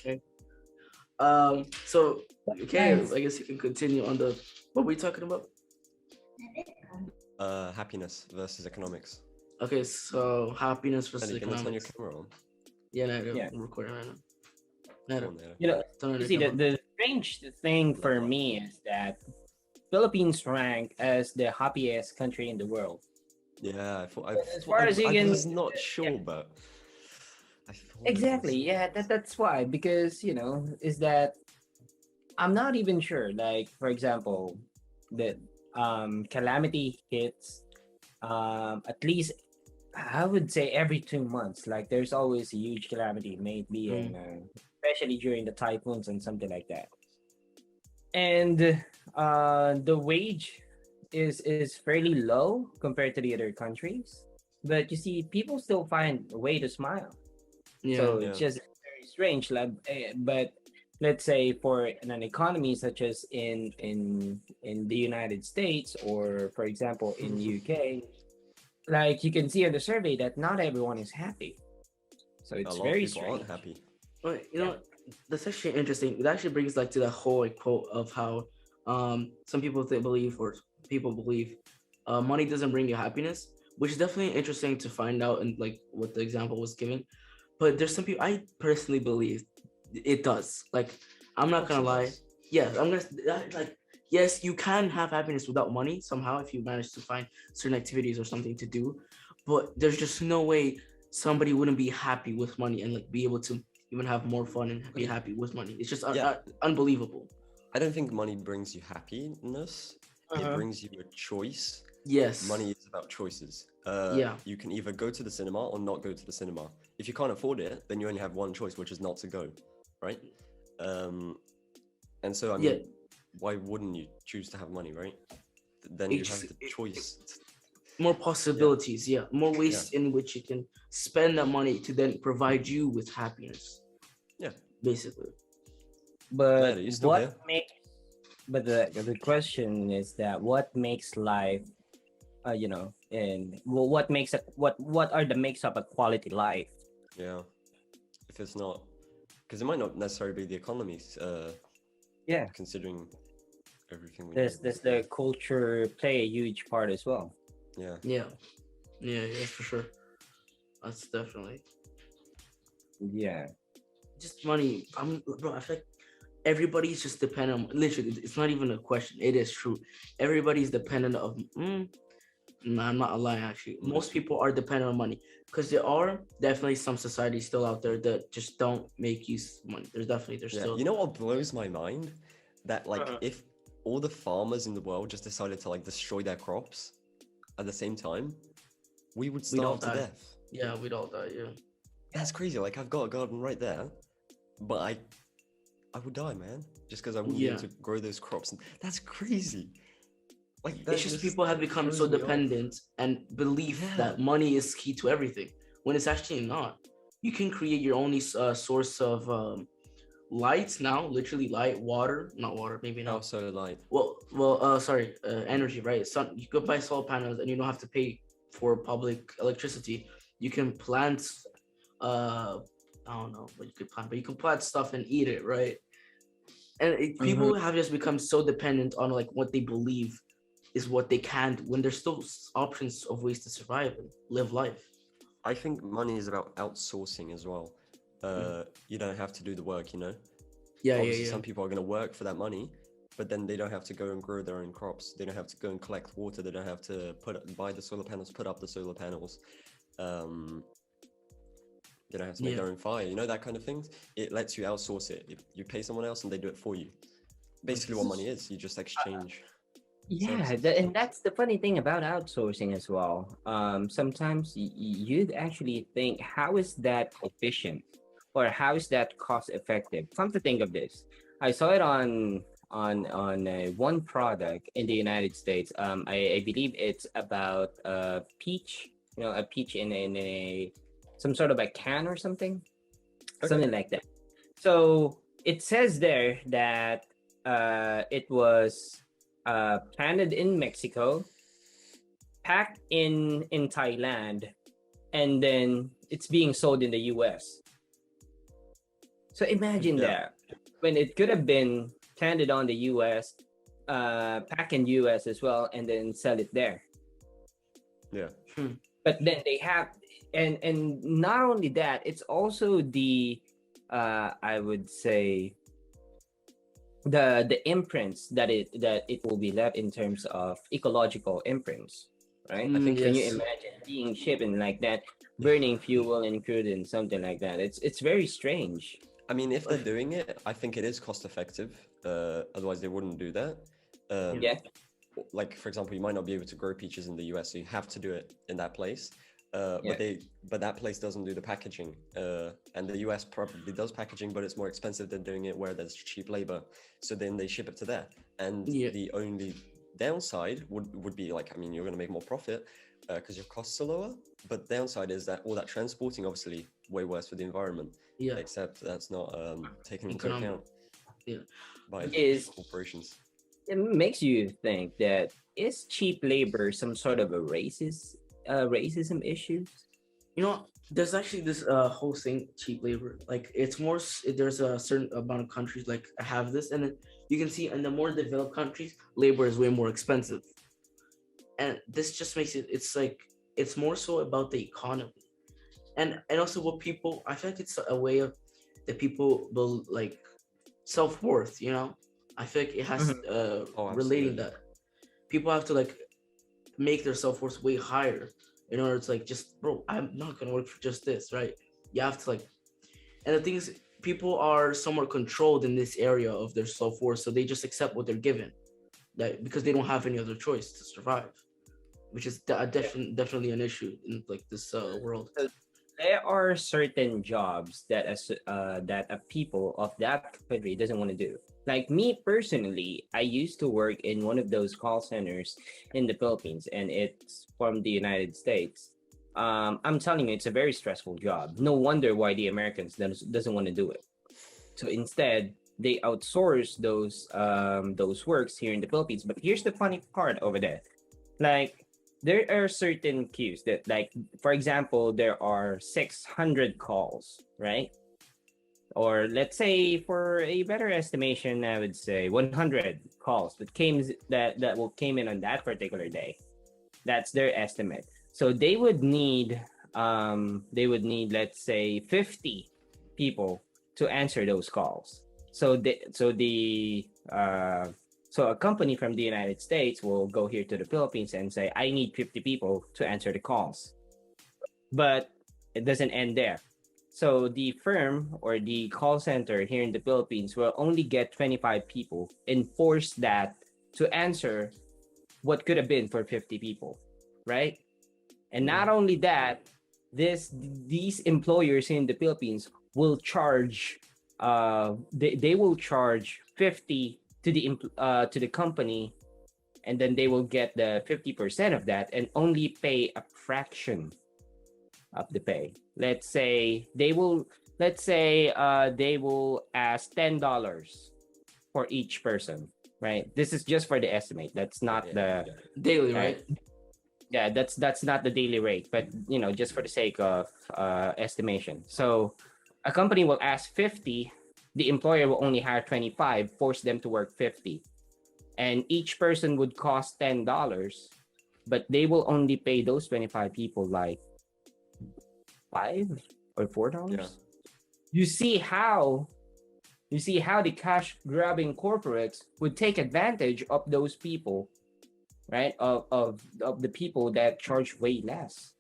Okay. So okay, Nice. I guess you can continue on the what were we talking about? Happiness versus economics. Okay, so happiness versus And you can turn your economics. camera on. Yeah, no, I do. Yeah. I'm recording right now. Come No, on there. You know, turn on you your see, the, camera. the strange thing for me is that Philippines rank as the happiest country in the world. Yeah, As far as you I can, was not sure, but I thought it exactly, was. yeah, that's why. Because is that I'm not even sure. Like, for example, the calamity hits at least I would say every 2 months. Like, there's always a huge calamity, maybe, Mm. especially during the typhoons and something like that. And the wage is fairly low compared to the other countries, but you see, people still find a way to smile. Yeah. So Yeah. it's just very strange. Like, but let's say for an economy such as in the United States, or for example in UK, like you can see in the survey that not everyone is happy. So A it's lot of very people aren't strange. happy. Well, you Yeah. know, that's actually interesting. It actually brings like to the whole like, quote of how some people believe or people believe money doesn't bring you happiness, which is definitely interesting to find out and like what the example was given. But there's some people I personally believe it does. Like I'm Of not course gonna it lie. does. Yeah, I'm gonna like yes, you can have happiness without money somehow if you manage to find certain activities or something to do. But there's just no way somebody wouldn't be happy with money and like be able to even have more fun and be Okay. happy with money. It's just Yeah, unbelievable. I don't think money brings you happiness. It Uh-huh. brings you a choice. Yes. Money is about choices. Yeah. You can either go to the cinema or not go to the cinema. If you can't afford it, then you only have one choice, which is not to go, right? Um, and so, I Yeah. mean, why wouldn't you choose to have money, right? Then you It's have just the choice. more Yeah, possibilities. Yeah. More yeah, ways in which you can spend that money to then provide you with happiness, yeah. basically. Matt, But are you still what here? makes but the question is that what makes life and what makes it what are the makes up a quality life? Yeah. If it's not, because it might not necessarily be the economy, Yeah. considering everything we know. Does the culture play a huge part as well? Yeah. Yeah. Yeah, for sure. That's definitely Yeah. just money. Bro, I feel like everybody's just dependent on literally it's not even a question. It is true. Everybody's dependent of no, I'm not lying. Actually, most people are dependent on money because there are definitely some societies still out there that just don't make use of money. There's Yeah. still You know what blows my mind? That like Uh-huh. if all the farmers in the world just decided to like destroy their crops at the same time, we would we'd all starve to die. death. Yeah, we'd all die. Yeah, That's crazy. Like I've got a garden right there, but I would die, man, just because I wouldn't be able yeah. to grow those crops. And that's crazy. Like It's that just just people have become so throws me off. dependent and believe Yeah. that money is key to everything when it's actually not. You can create your only source of light now, literally light, water, not water, maybe not. Also, like, Sorry, energy, right? Sun. You could buy solar panels, and you don't have to pay for public electricity. You can plant, I don't know what you could plant, but you can plant stuff and eat it, right? And Mhm. people have just become so dependent on like what they believe is what they can do when there's still options of ways to survive and live life. I think money is about outsourcing as well. Mhm. You don't have to do the work, you know? Yeah, yeah, Obviously, yeah. some people are going to work for that money, but then they don't have to go and grow their own crops. They don't have to go and collect water. They don't have to buy the solar panels, put up the solar panels. Um, they don't have to make Yeah. their own fire, you know, that kind of things. It lets you outsource it. If you pay someone else and they do it for you. Basically, what money is, you just exchange Yeah, services. and that's the funny thing about outsourcing as well. Sometimes you'd actually think, how is that efficient, or how is that cost effective? Come to think of this, I saw it on one product in the United States. I believe it's about a peach, a peach in a some sort of a can or Okay. something like that. So it says there that it was planted in Mexico, packed in Thailand, and then it's being sold in the U.S. So imagine Yeah. that when it could have been planted on the US, pack in US as well, and then sell it there. Yeah. Hmm. But then they have, and not only that, it's also the, I would say, the imprints that it will be left in terms of ecological imprints, right? Can you Yes. imagine being shipped and like that, burning fuel and crude and something like that? It's very strange. I mean, if they're doing it, I think it is cost effective. Otherwise, they wouldn't do that. Yeah. Like for example, you might not be able to grow peaches in the US, so you have to do it in that place. Yeah. But that place doesn't do the packaging, and the US probably does packaging, but it's more expensive than doing it where there's cheap labor. So then they ship it to there, and Yeah. the only downside would be like, I mean, you're going to make more profit because your costs are lower, but downside is that all that transporting obviously way worse for the environment. Yeah. Except that's not taken into Economic. account Yeah. by Is corporations. it makes you think that is cheap labor some sort of a racism issue? You know, there's actually this whole thing, cheap labor. Like it's more. There's a certain amount of countries like have this, and then you can see in the more developed countries, labor is way more expensive, and this just makes it. It's like it's more so about the economy, and also what people. I feel like it's a way of that people will like self-worth. You know, I feel like it has Mhm. Oh, relating absolutely. that people have to like make their self-worth way higher in order to like just bro, I'm not gonna work for just this, right? You have to like, and the thing is people are somewhat controlled in this area of their self-worth, so they just accept what they're given, that because they don't have any other choice to survive, which is definitely an issue in like this world. So there are certain jobs that that a people of that country doesn't want to do. Like me personally, I used to work in one of those call centers in the Philippines, and it's from the United States. I'm telling you, it's a very stressful job. No wonder why the Americans doesn't want to do it. So instead, they outsource those works here in the Philippines. But here's the funny part over there. Like there are certain queues that, like, for example, there are 600 calls, right? Or let's say for a better estimation, I would say 100 calls that will came in on that particular day. That's their estimate. So they would need let's say 50 people to answer those calls. So a company from the United States will go here to the Philippines and say, I need 50 people to answer the calls. But it doesn't end there. So the firm or the call center here in the Philippines will only get 25 people and force that to answer what could have been for 50 people, right? And not only that, these employers in the Philippines will charge they will charge 50 to the company, and then they will get the 50% of that and only pay a fraction of the pay. Let's say they will ask $10 for each person, right? This is just for the estimate. That's not Yeah. Daily, uh, right? that's not the daily rate, but just for the sake of estimation. So a company will ask 50, the employer will only hire 25, force them to work 50, and each person would cost $10, but they will only pay those 25 people like $5 or $4. Yeah. You see how the cash grabbing corporates would take advantage of those people, right? Of the people that charge way less.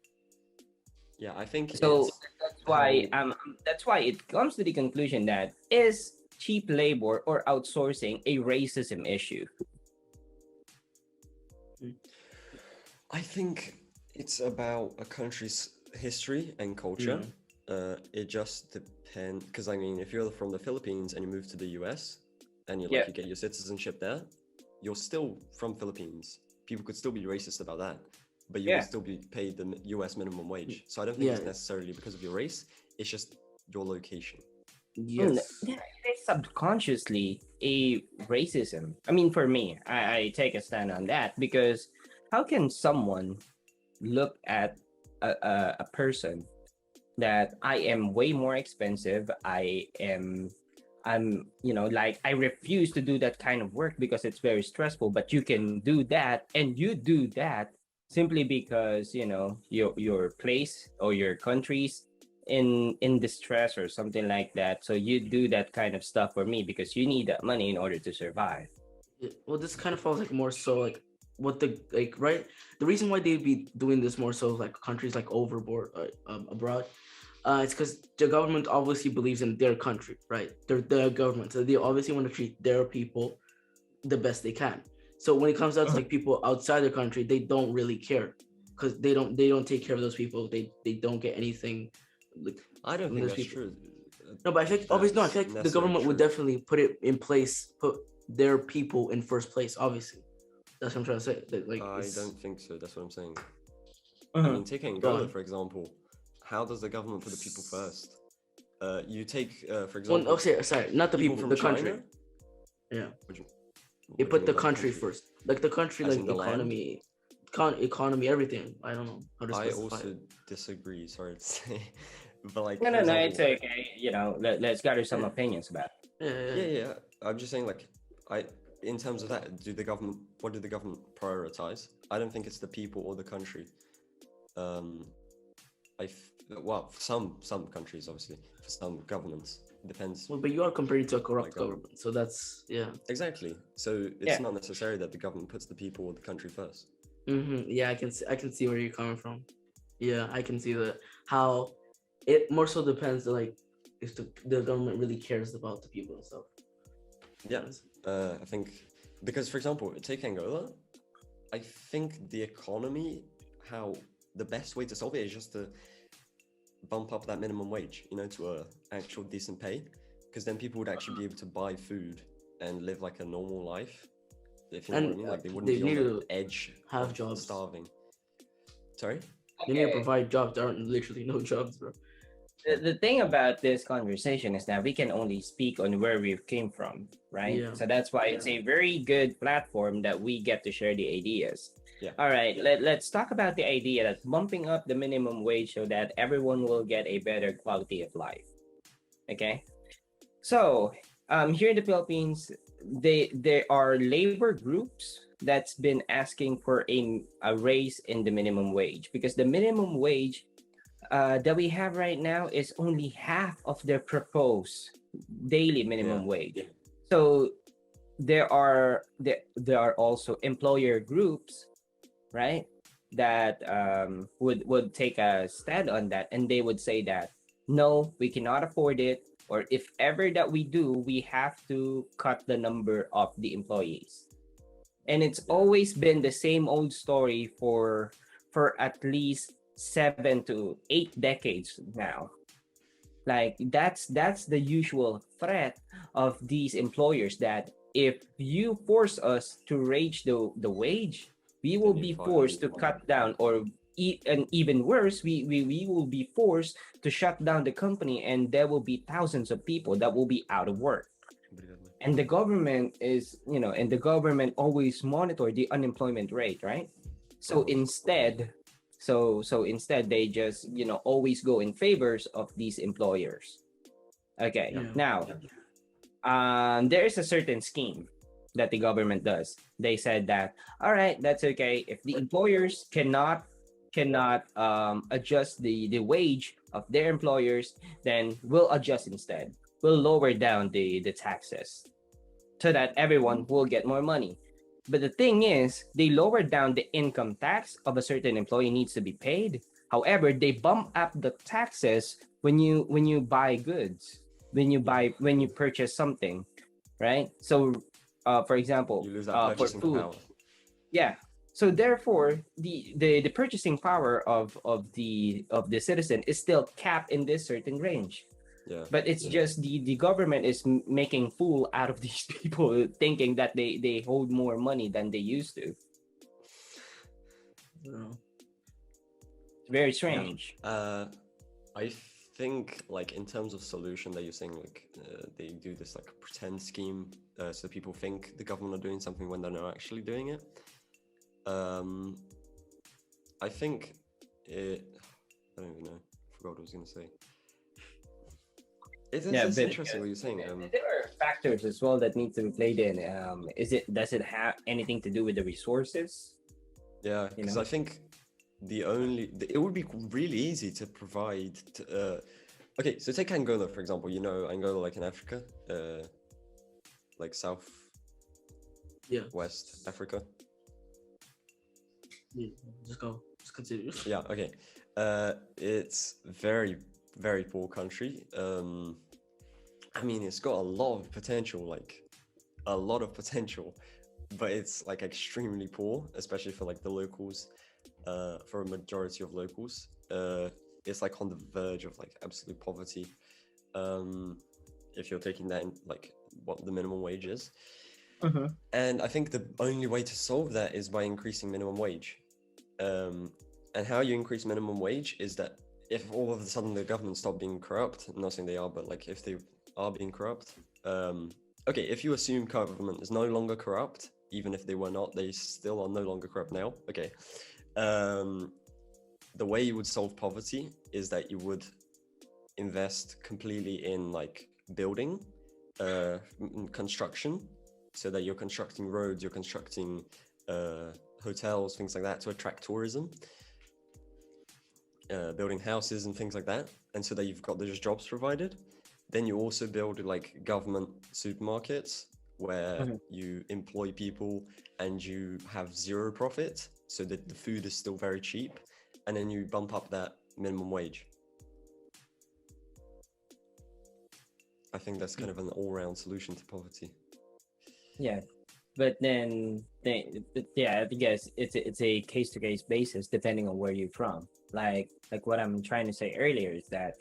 Yeah, I think So it's that's why it comes to the conclusion that is cheap labor or outsourcing a racism issue. I think it's about a country's history and culture. It just depends, because I mean, if you're from the Philippines and you move to the US and Yeah. you get your citizenship there, you're still from Philippines. People could still be racist about that, but you Yeah. will still be paid the US minimum wage. So I don't think Yeah. it's necessarily because of your race. It's just your location. Yes. Yeah, it is subconsciously a racism. I mean, for me, I take a stand on that because how can someone look at a person that I am way more expensive. I'm, like I refuse to do that kind of work because it's very stressful, but you can do that and you do that simply because, your place or your country's in distress or something like that. So you do that kind of stuff for me because you need that money in order to survive. Well, this kind of falls like more so like what the like right. The reason why they'd be doing this more so like countries like overboard abroad, it's because the government obviously believes in their country, right? They're the government, so they obviously want to treat their people the best they can. So when it comes out to like people outside the country, they don't really care because they don't take care of those people. They don't get anything. Like, I don't from think those that's people. true. No, but I think obviously no. I That's think the necessarily government would true. definitely put it in place, put their people in first place. Obviously, that's what I'm trying to say. That, like, I it's, don't think so. That's what I'm saying. I Mhm. mean, take Go Angola on. for example. How does the government put the people first? You take, for Well, example, okay, sorry, not the people people, from the China. country. Yeah, What do you, it what do you put mean the by the country country? first, like the country, As like in the land? economy, everything. I don't know how to I specify also it. disagree. Sorry to say, but like No, for no, no, it's example, okay. Let's gather some Yeah, opinions about it. yeah, yeah. yeah. I'm just saying, like, I, in terms of that, what do the government prioritize? I don't think it's the people or the country. Um, well, for some countries, obviously, for some governments, it depends. Well, but you are comparing to a corrupt government. government, so that's yeah. Exactly. So it's Yeah. not necessary that the government puts the people or the country first. Yeah, I can see where you're coming from. Yeah, I can see that how it more so depends like if the government really cares about the people and stuff. Yeah. I think because, for example, take Angola. I think the economy, how the best way to solve it is just to bump up that minimum wage, to a actual decent pay, because then people would actually be able to buy food and live like a normal life. If you know what I And mean, like they wouldn't they be on need the to edge have of jobs. starving. Sorry? They need to Okay. provide jobs. There aren't literally no jobs, bro. The thing about this conversation is that we can only speak on where we came from, right? Yeah. So that's why it's a very good platform that we get to share the ideas. Yeah. All right, let's talk about the idea that bumping up the minimum wage so that everyone will get a better quality of life. Okay. So here in the Philippines, there are labor groups that's been asking for a raise in the minimum wage because the minimum wage that we have right now is only half of their proposed daily minimum Yeah. wage. So there are also employer groups, right, that would take a stand on that, and they would say that no, we cannot afford it, or if ever that we do, we have to cut the number of the employees. And it's always been the same old story for at least 7 to 8 decades now. Like that's the usual threat of these employers, that if you force us to raise the wage, we will Then you be fire forced to people. cut down, or and even worse, we will be forced to shut down the company, and there will be thousands of people that will be out of work. And the government always monitor the unemployment rate, right? So instead they just always go in favors of these employers. Okay, Yeah. now there is a certain scheme that the government does. They said that, all right, that's okay if the employers cannot adjust the wage of their employers, then we'll adjust instead. We'll lower down the taxes so that everyone will get more money. But the thing is, they lowered down the income tax of a certain employee needs to be paid. However, they bump up the taxes when you buy goods, when you purchase something, right? So, for example, You lose that for purchasing food, power. yeah. So therefore, the purchasing power of the citizen is still capped in this certain range. Yeah. But it's just the government is making fool out of these people, thinking that they hold more money than they used to. Yeah. It's very strange. I think like in terms of solution that you're saying, like they do this like pretend scheme, so people think the government are doing something when they're not actually doing it. I think it. I don't even know. forgot what I was gonna say. It's, Yeah, it's but interesting what you're saying. there are factors as well that need to be played in. Does it have anything to do with the resources? Yeah, You because know? I think it would be really easy to provide. Okay, so take Angola for example. You know Angola, like in Africa, like South Yeah. West Africa. Yeah. Just go. Just continue. Yeah. Okay. It's very poor country. I mean, it's got a lot of potential, like a lot of potential, but it's like extremely poor, especially for like the locals. For a majority of locals, it's like on the verge of like absolute poverty. If you're taking that in like what the minimum wage is. And I think the only way to solve that is by increasing minimum wage. And how you increase minimum wage is that if all of a sudden the government stop being corrupt, I'm not saying they are, but like if they are being corrupt, okay, if you assume government is no longer corrupt, even if they were not, they still are no longer corrupt now. Okay. The way you would solve poverty is that you would invest completely in like building, construction, so that you're constructing roads, you're constructing hotels, things like that to attract tourism, building houses and things like that, and so that you've got those jobs provided. Then you also build like government supermarkets where you employ people and you have zero profit, so that the food is still very cheap, and then you bump up that minimum wage. I think that's kind of an all-round solution to poverty. Yeah, but then yeah, I guess it's a case-to-case basis depending on where you're from. Like what I'm trying to say earlier is that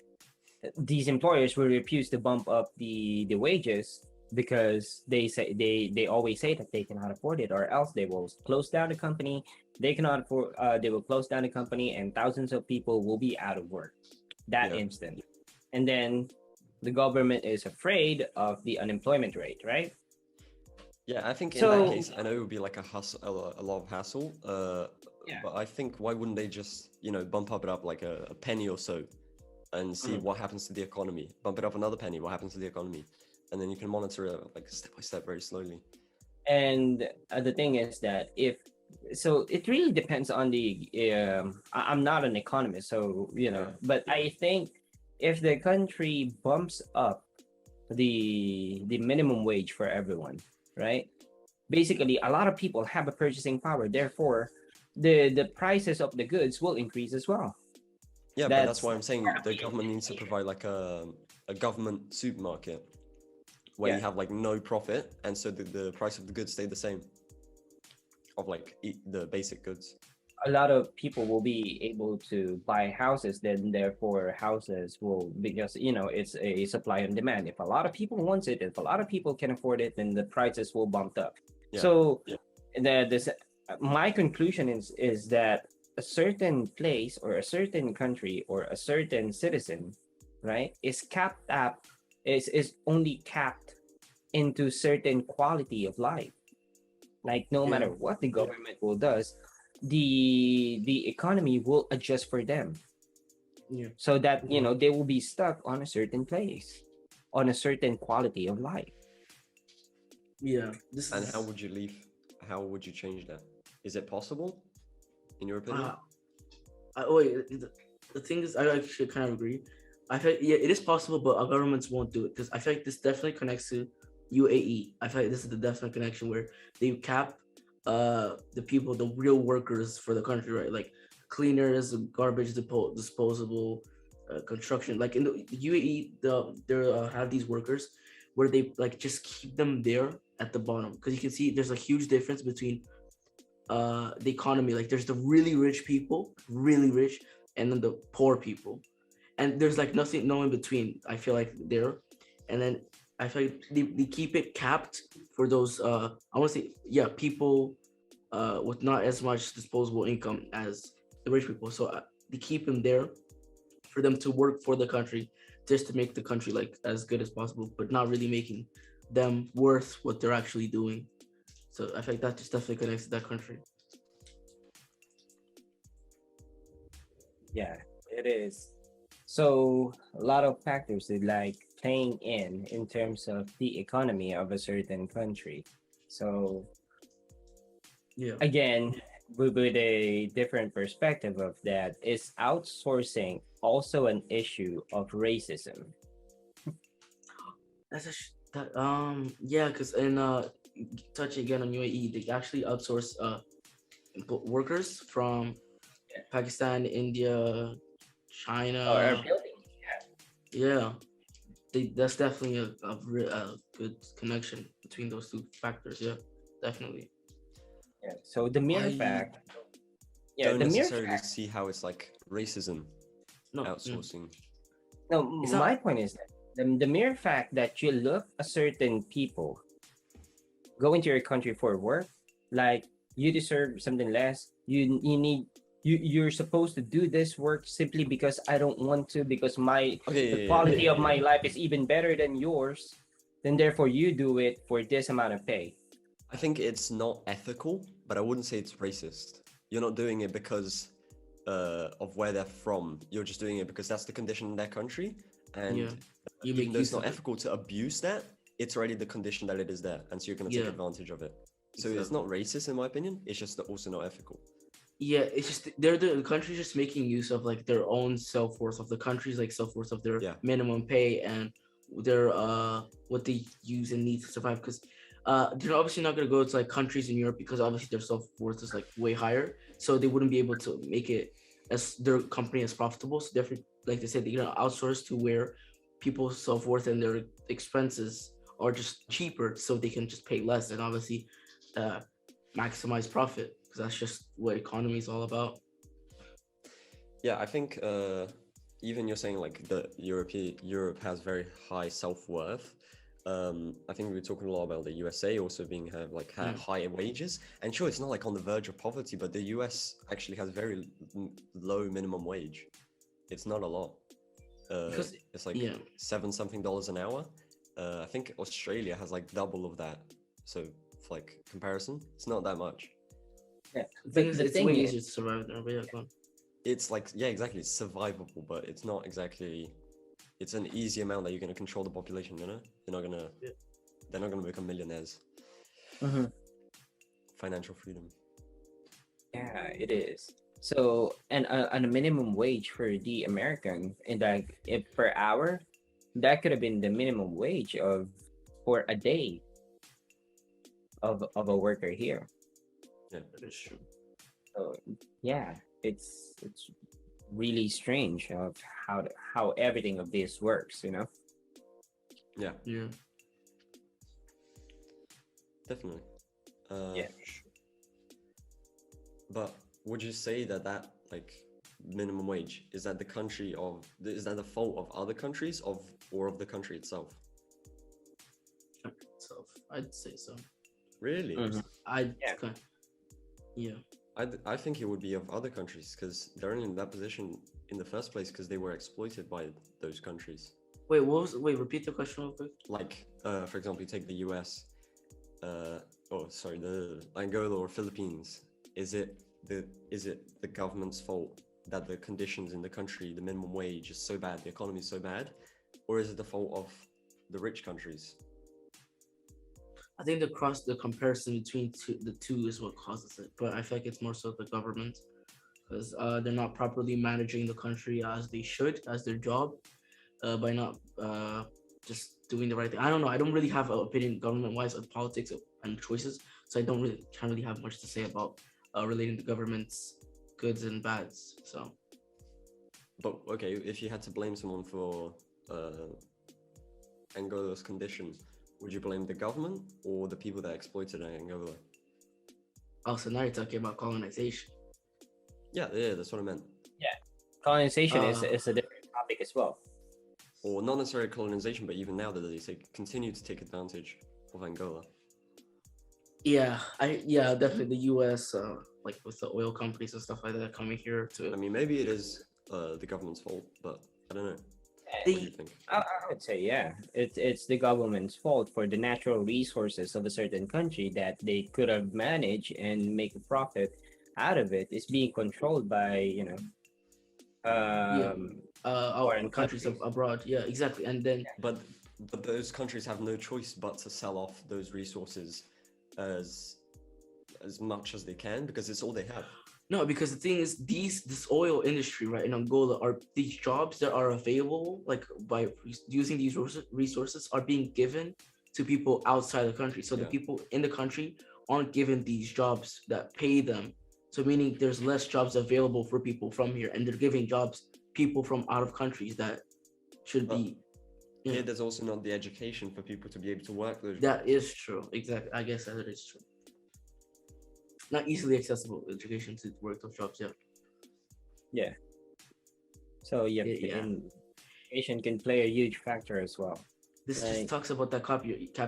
these employers will refuse to bump up the wages because they always say that they cannot afford it, or else they will close down the company. They cannot afford. They will close down the company, and thousands of people will be out of work that instant. And then the government is afraid of the unemployment rate, right? Yeah, I think in that case, I know it would be like a lot of hassle. But I think why wouldn't they just, bump up like a penny or so, and see what happens to the economy? Bump it up another penny, what happens to the economy? And then you can monitor it like step by step, very slowly. And the thing is that it really depends on the. I'm not an economist, so but I think if the country bumps up the minimum wage for everyone, right? Basically, a lot of people have a purchasing power. Therefore, the prices of the goods will increase as well. Yeah, but that's why I'm saying the government needs to provide like a government supermarket where you have like no profit, and so the price of the goods stay the same, of like the basic goods. A lot of people will be able to buy houses, then therefore houses will, because it's a supply and demand. If a lot of people want it, if a lot of people can afford it, then the prices will bump up. So my conclusion is that a certain place or a certain country or a certain citizen, right, is only capped into certain quality of life. Like no matter what the government will does, the economy will adjust for them. So that they will be stuck on a certain place, on a certain quality of life. And how would you leave? How would you change that? Is it possible, in your opinion? The thing is, I actually kind of agree. I feel it is possible, but our governments won't do it, because I feel like this definitely connects to UAE. I feel like this is the definite connection where they cap the people, the real workers for the country, right? Like cleaners, garbage disposable, construction. Like in the UAE, they have these workers where they like just keep them there at the bottom, because you can see there's a huge difference between the economy. Like there's the really rich people, really rich, and then the poor people, and there's like no in between. I feel like there, and then I feel like they keep it capped for those I want to say people with not as much disposable income as the rich people. So they keep them there for them to work for the country, just to make the country like as good as possible, but not really making them worth what they're actually doing. So I think that just definitely connects to that country. Yeah, it is. So a lot of factors that like playing in terms of the economy of a certain country. So Yeah. again, with a different perspective of that, is outsourcing also an issue of racism? That's yeah, because in touching again on UAE, they actually outsource workers from Pakistan, India, Or China. building? Yeah, that's definitely a good connection between those two factors. Yeah, definitely. Yeah. So the mere I fact, yeah, don't the mere necessarily fact. see how it's like racism No, outsourcing. No, it's my not. point is that the mere fact that you look a certain people go into your country for work, like you deserve something less. You need you're supposed to do this work simply because I don't want to, because the Okay, yeah, yeah, quality yeah, of yeah. my life is even better than yours. Then therefore you do it for this amount of pay. I think it's not ethical, but I wouldn't say it's racist. You're not doing it because of where they're from. You're just doing it because that's the condition in their country. Yeah, And you even make though it's use not of it. ethical to abuse that, it's already the condition that it is there. And so you're going to take Yeah, advantage of it. So it's exactly. not racist, in my opinion. It's just also not ethical. Yeah, it's just they're the country's just making use of like their own self worth of the country's like self worth of their Yeah. minimum pay and their what they use and need to survive because they're obviously not gonna go to like countries in Europe because obviously their self worth is like way higher, so they wouldn't be able to make it as their company as profitable. So definitely, like they said, they're gonna outsource to where people's self worth and their expenses are just cheaper, so they can just pay less and obviously uh maximize profit because that's just what economy is all about. Yeah, I think even you're saying like the Europe has very high self-worth. I think we were talking a lot about the USA also being have like Mm. higher wages. And sure, it's not like on the verge of poverty, but the US actually has very low minimum wage. It's not a lot. Because It's like yeah, seven something dollars an hour. I think Australia has like double of that. So for like comparison, it's not that much. Yeah. the thing But is the it's thing way is, easier to survive there. But yeah, go on. It's like, yeah, exactly. It's survivable, but it's not exactly. It's an easy amount that you're going to control the population. You know, you're not gonna. Yeah. They're not going to become millionaires. mhm, Financial freedom. yeah, it is. So and a minimum wage for the American, and like if per hour, that could have been the minimum wage of for a day of a worker here. Yeah. That is true. So yeah, it's really strange of how everything of this works, you know. Yeah, Yeah. definitely. Yeah. But would you say that like minimum wage is that the fault of other countries or of the country itself? So I'd say so. Really? Mhm. I'd Yeah. yeah. I think it would be of other countries because they're only in that position in the first place because they were exploited by those countries. Wait, repeat the question real quick. Like, for example, you take the US, the Angola or Philippines. Is it the government's fault that the conditions in the country, the minimum wage is so bad, the economy is so bad, or is it the fault of the rich countries? I think the comparison between the two is what causes it, but I feel like it's more so the government because they're not properly managing the country as they should, as their job, by not just doing the right thing. I don't know. I don't really have an opinion government wise on politics and choices, so I don't really can't really have much to say about relating to government's goods and bads. So But okay, if you had to blame someone for uh, Angola's condition, would you blame the government or the people that exploited Angola? also now you're talking about colonization. Yeah, that's what I meant. Yeah. Colonization Uh, is a different topic as well. Or not necessarily colonization, but even now that they continue to take advantage of Angola. yeah, definitely the U.S. Like with the oil companies and stuff like that coming here I to mean, maybe it is the government's fault, but I don't know. What do you they think? I would say, yeah, it's the government's fault for the natural resources of a certain country that they could have managed and make a profit out of it is being controlled by yeah out Foreign countries countries. abroad. Yeah, exactly. And then But those countries have no choice but to sell off those resources as much as they can because it's all they have. no, because the thing is, this oil industry, right, in Angola, are these jobs that are available, like by using these resources, are being given to people outside the country. So the Yeah. people in the country aren't given these jobs that pay them. So meaning there's less jobs available for people from here, and they're giving jobs people from out of countries that should But be. Yeah, here, there's also not the education for people to be able to work those that jobs. is true. Exactly. I guess that is true. Not easily accessible education to work those jobs. Yeah. Yeah. So yeah, Yeah. and education can play a huge factor as well. This Like, just talks about that cap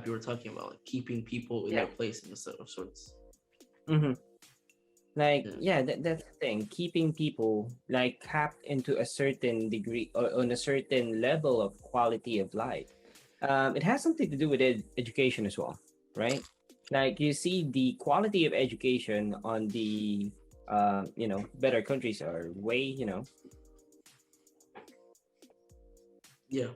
you were talking about, like keeping people in yeah. their place in a sort of sorts. Mm-hmm. Like, Yeah. yeah, that's the thing. Keeping people like capped into a certain degree or on a certain level of quality of life. It has something to do with education as well, right? Like you see the quality of education on the better countries are way, Yeah.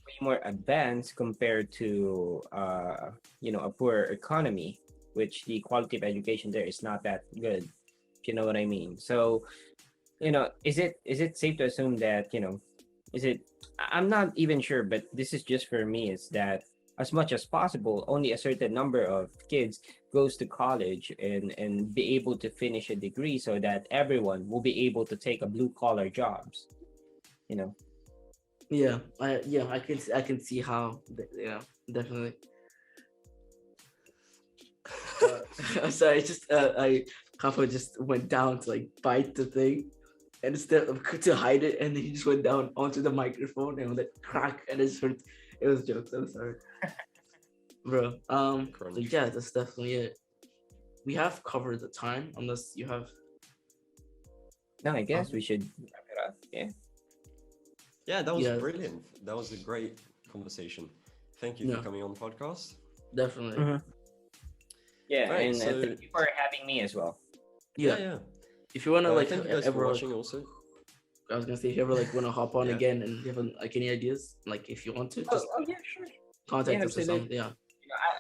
way more advanced compared to a poor economy, which the quality of education there is not that good, if you know what I mean. So, is it safe to assume that, is it I'm not even sure, but this is just for me, is that as much as possible, only a certain number of kids goes to college and be able to finish a degree so that everyone will be able to take a blue collar jobs, you know. Yeah. I can see how. Yeah, definitely. I'm sorry. It's just I Kafa just went down to like bite the thing, and instead of to hide it, and then he just went down onto the microphone and like crack, and it hurt. It was jokes. I'm sorry, bro. So Crunch. yeah, that's definitely it. We have covered the time, unless you have. No, I guess we should wrap it up. Yeah. Yeah, that was Yeah, brilliant. That was a great conversation. Thank you Yeah. for coming on the podcast. definitely. Mhm. Yeah, Right, and so- thank you for having me as well. Yeah. Yeah. If you wanna like Thank you guys for ever, watching also. I was gonna say if you ever like wanna hop on Yeah. again and you have like any ideas, like if you want to, just Yeah, sure. contact Yeah, us or absolutely. something. Yeah.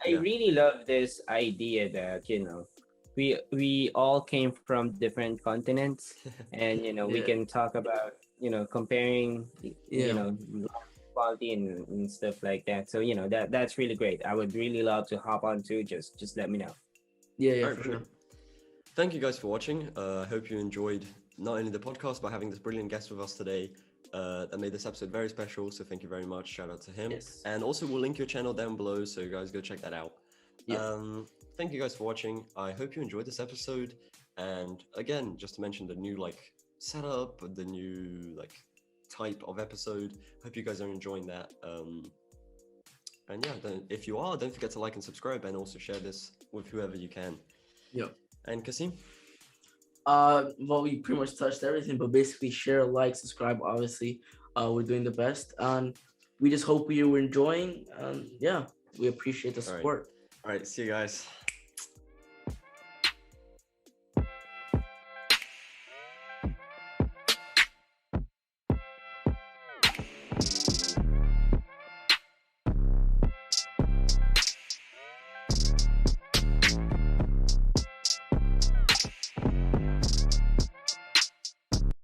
I Yeah. really love this idea that we all came from different continents, and we Yeah. can talk about comparing Yeah. quality and stuff like that. So that's really great. I would really love to hop on too. Just let me know. Yeah, yeah, Alright, for sure. brilliant. Thank you guys for watching. I hope you enjoyed not only the podcast, but having this brilliant guest with us today. That made this episode very special. So thank you very much. Shout out to him. Yes. And also, we'll link your channel down below. So you guys go check that out. Yeah. Thank you guys for watching. I hope you enjoyed this episode. And again, just to mention the new setup, the new type of episode. Hope you guys are enjoying that. And yeah, if you are, don't forget to like and subscribe, and also share this with whoever you can. Yeah. And Kasim? Well, we pretty much touched everything, but basically share, like, subscribe. Obviously, we're doing the best, and we just hope you were enjoying. Yeah, we appreciate the All right. support. All right, see you guys.